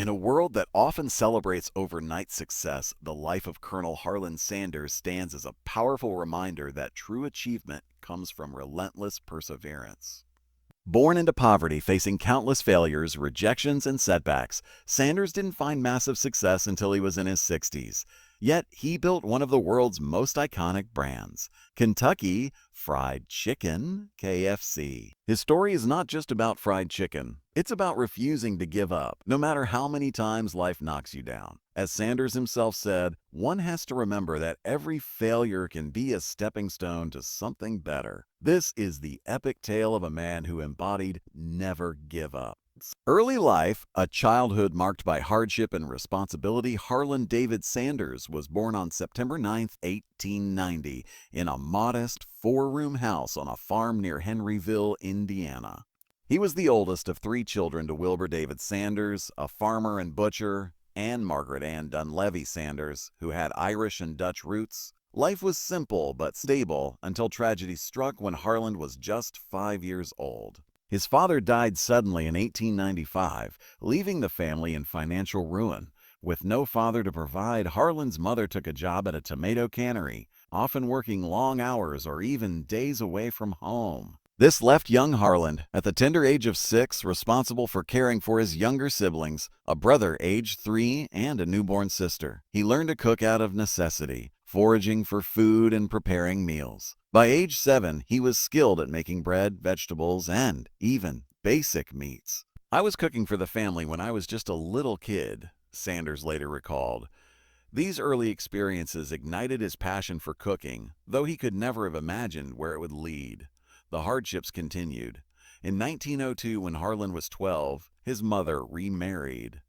In a world that often celebrates overnight success, the life of Colonel Harland Sanders stands as a powerful reminder that true achievement comes from relentless perseverance. Born into poverty, facing countless failures, rejections, and setbacks, Sanders didn't find massive success until he was in his 60s. Yet, he built one of the world's most iconic brands, Kentucky Fried Chicken, KFC. His story is not just about fried chicken. It's about refusing to give up, no matter how many times life knocks you down. As Sanders himself said, one has to remember that every failure can be a stepping stone to something better. This is the epic tale of a man who embodied never give up. Early life, a childhood marked by hardship and responsibility, Harland David Sanders was born on September 9, 1890, in a modest four-room house on a farm near Henryville, Indiana. He was the oldest of three children to Wilbur David Sanders, a farmer and butcher, and Margaret Ann Dunleavy Sanders, who had Irish and Dutch roots. Life was simple but stable until tragedy struck when Harland was just 5 years old. His father died suddenly in 1895, leaving the family in financial ruin. With no father to provide, Harland's mother took a job at a tomato cannery, often working long hours or even days away from home. This left young Harland, at the tender age of 6, responsible for caring for his younger siblings, a brother aged 3 and a newborn sister. He learned to cook out of necessity, foraging for food and preparing meals. By age 7, he was skilled at making bread, vegetables, and even basic meats. "I was cooking for the family when I was just a little kid," Sanders later recalled. These early experiences ignited his passion for cooking, though he could never have imagined where it would lead. The hardships continued. In 1902, when Harland was 12, his mother remarried.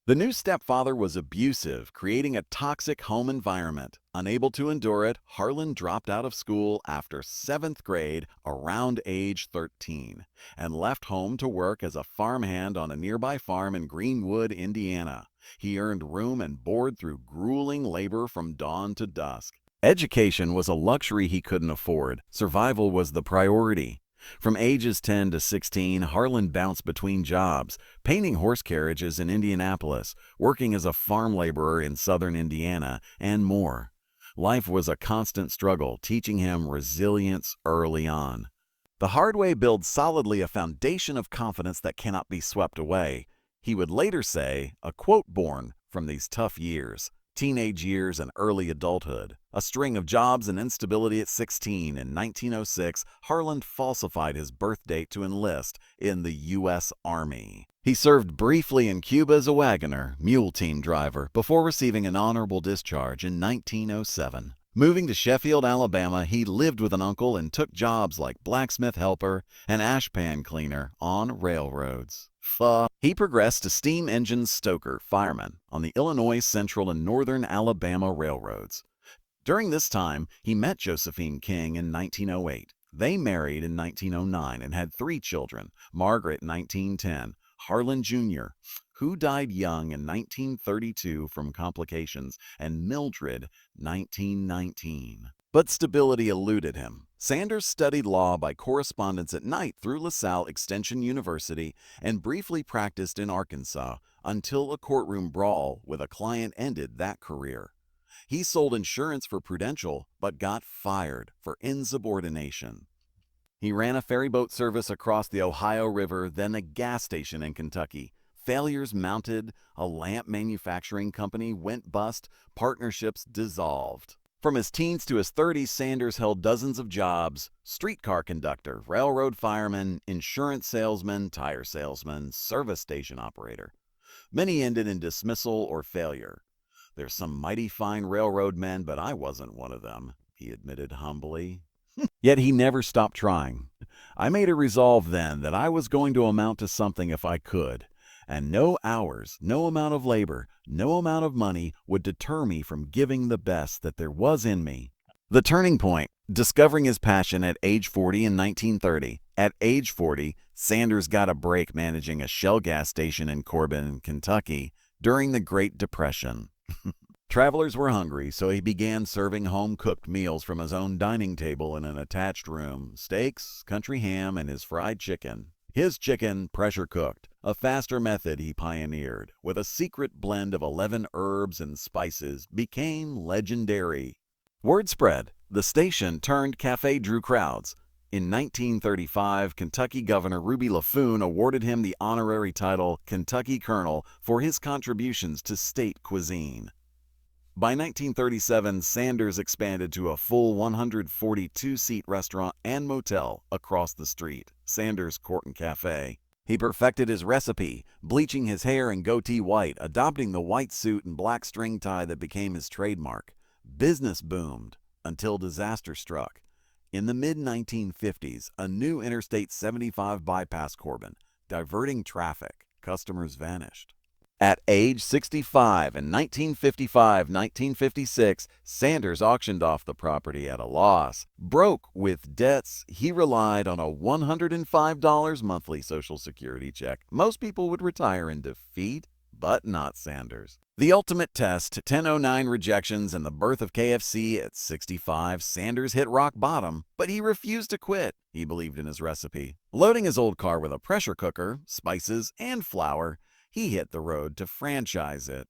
The new stepfather was abusive, creating a toxic home environment. Unable to endure it, Harland dropped out of school after 7th grade, around age 13, and left home to work as a farmhand on a nearby farm in Greenwood, Indiana. He earned room and board through grueling labor from dawn to dusk. Education was a luxury he couldn't afford. Survival was the priority. From ages 10 to 16, Harland bounced between jobs, painting horse carriages in Indianapolis, working as a farm laborer in southern Indiana, and more. Life was a constant struggle, teaching him resilience early on. The hard way builds solidly a foundation of confidence that cannot be swept away. He would later say, a quote born from these tough years. Teenage years and early adulthood. A string of jobs and instability at 16. In 1906, Harland falsified his birth date to enlist in the U.S. Army. He served briefly in Cuba as a wagoner, mule team driver, before receiving an honorable discharge in 1907. Moving to Sheffield, Alabama, he lived with an uncle and took jobs like blacksmith helper and ashpan cleaner on railroads. He progressed to steam engine stoker, fireman, on the Illinois Central and Northern Alabama railroads. During this time, he met Josephine King in 1908. They married in 1909 and had 3 children, Margaret 1910, Harland Jr., who died young in 1932 from complications, and Mildred 1919. But stability eluded him. Sanders studied law by correspondence at night through LaSalle Extension University and briefly practiced in Arkansas until a courtroom brawl with a client ended that career. He sold insurance for Prudential but got fired for insubordination. He ran a ferryboat service across the Ohio River, then a gas station in Kentucky. Failures mounted, a lamp manufacturing company went bust, partnerships dissolved. From his teens to his 30s, Sanders held dozens of jobs: streetcar conductor, railroad fireman, insurance salesman, tire salesman, service station operator. Many ended in dismissal or failure. "There's some mighty fine railroad men, but I wasn't one of them," he admitted humbly. Yet he never stopped trying. "I made a resolve then that I was going to amount to something if I could. And no hours, no amount of labor, no amount of money would deter me from giving the best that there was in me." The turning point, discovering his passion at age 40 in 1930. At age 40, Sanders got a break managing a Shell gas station in Corbin, Kentucky, during the Great Depression. Travelers were hungry, so he began serving home-cooked meals from his own dining table in an attached room: steaks, country ham, and his fried chicken. His chicken, pressure cooked, a faster method he pioneered, with a secret blend of 11 herbs and spices, became legendary. Word spread. The station turned cafe drew crowds. In 1935, Kentucky Governor Ruby LaFoon awarded him the honorary title Kentucky Colonel for his contributions to state cuisine. By 1937, Sanders expanded to a full 142-seat restaurant and motel across the street, Sanders Court and Cafe. He perfected his recipe, bleaching his hair and goatee white, adopting the white suit and black string tie that became his trademark. Business boomed until disaster struck. In the mid-1950s, a new Interstate 75 bypassed Corbin, diverting traffic. Customers vanished. At age 65 in 1955-1956, Sanders auctioned off the property at a loss. Broke with debts, he relied on a $105 monthly Social Security check. Most people would retire in defeat, but not Sanders. The ultimate test, 1009 rejections and the birth of KFC at 65, Sanders hit rock bottom, but he refused to quit. He believed in his recipe. Loading his old car with a pressure cooker, spices, and flour, he hit the road to franchise it.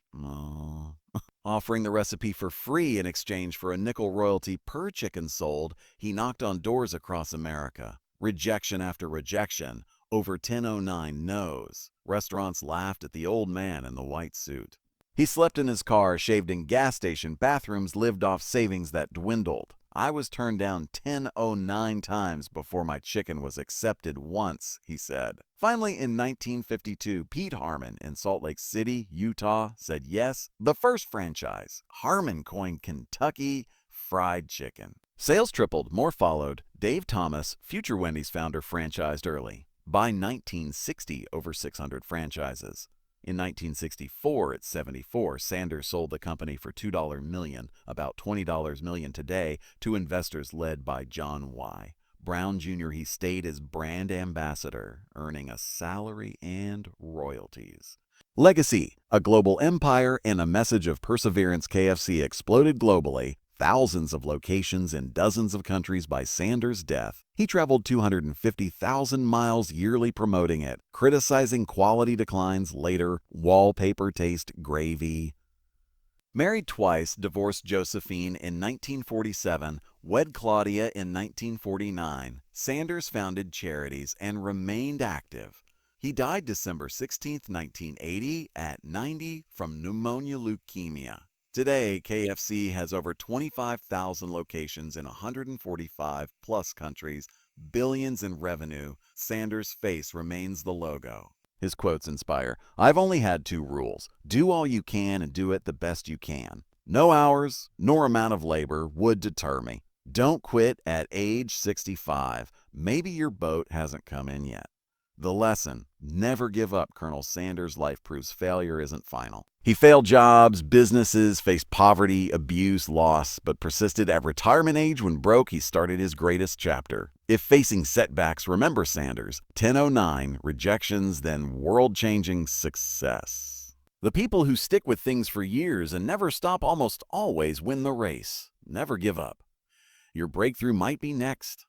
Offering the recipe for free in exchange for a nickel royalty per chicken sold, he knocked on doors across America. Rejection after rejection, over 1009 no's. Restaurants laughed at the old man in the white suit. He slept in his car, shaved in gas station bathrooms, lived off savings that dwindled. I was turned down 1009 times before my chicken was accepted once, he said. Finally, in 1952, Pete Harmon in Salt Lake City, Utah, said yes. The first franchise. Harmon coined Kentucky Fried Chicken. Sales tripled, more followed. Dave Thomas, future Wendy's founder, franchised early. By 1960, over 600 franchises. In 1964, at 74, Sanders sold the company for $2 million, about $20 million today, to investors led by John Y. Brown Jr. He stayed as brand ambassador, earning a salary and royalties. Legacy, a global empire and a message of perseverance. KFC exploded globally. Thousands of locations in dozens of countries by Sanders' death. He traveled 250,000 miles yearly promoting it, criticizing quality declines later, wallpaper taste gravy. Married twice, divorced Josephine in 1947, wed Claudia in 1949, Sanders founded charities and remained active. He died December 16, 1980, at 90 from pneumonia leukemia. Today, KFC has over 25,000 locations in 145-plus countries, billions in revenue. Sanders' face remains the logo. His quotes inspire. I've only had 2 rules. Do all you can and do it the best you can. No hours nor amount of labor would deter me. Don't quit at age 65. Maybe your boat hasn't come in yet. The lesson, never give up. Colonel Sanders' life proves failure isn't final. He failed jobs, businesses, faced poverty, abuse, loss, but persisted. At retirement age, when broke, he started his greatest chapter. If facing setbacks, remember Sanders. 1009, rejections, then world-changing success. The people who stick with things for years and never stop almost always win the race. Never give up. Your breakthrough might be next.